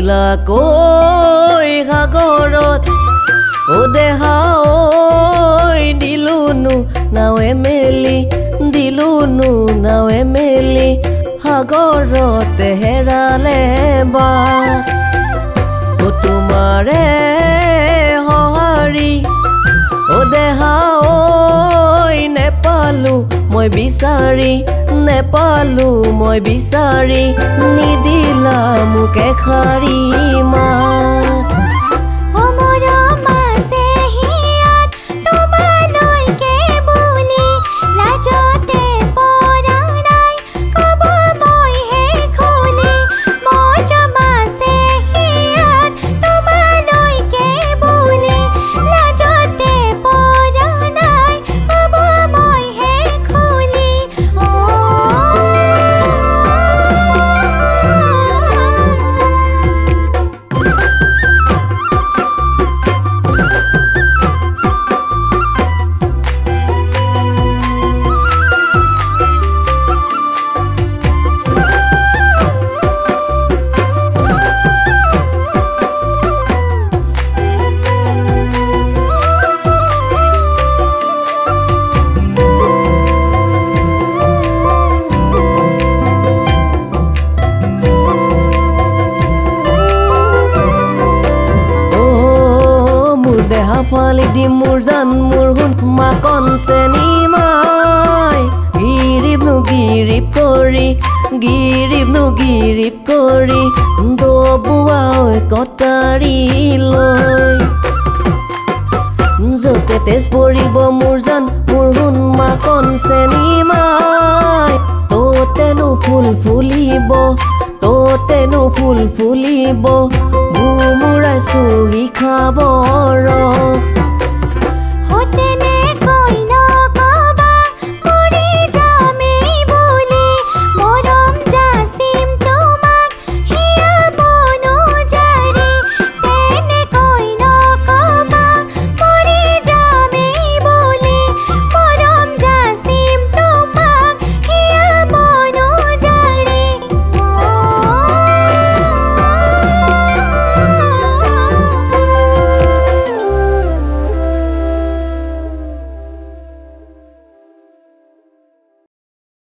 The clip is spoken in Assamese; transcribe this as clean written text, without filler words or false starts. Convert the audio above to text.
নিদিলা কৈ সাগৰত ও দেহা ঐ দিলুনো নাৱে মেলি দিলুনো নাৱে মেলি সাগৰতে হেৰালে বাট ও তোমাৰে সঁহাৰি ও দেহা ঐ নেপালো মই বিচাৰি নেপালো মই বিচাৰি নিদিলা মোক এষাৰি মাত ফালি দি মোৰ জান মোৰ হুন মাকন চেনি মাই গিৰিব নো গিৰিব কৰি দবুৱা কটাৰি লৈ যতে তেজ পৰিব মোৰ জান মোৰ হুন মাকন চেনি মাই তোতেনো ফুল ফুলিব ভুমুৰাই চুহি খাব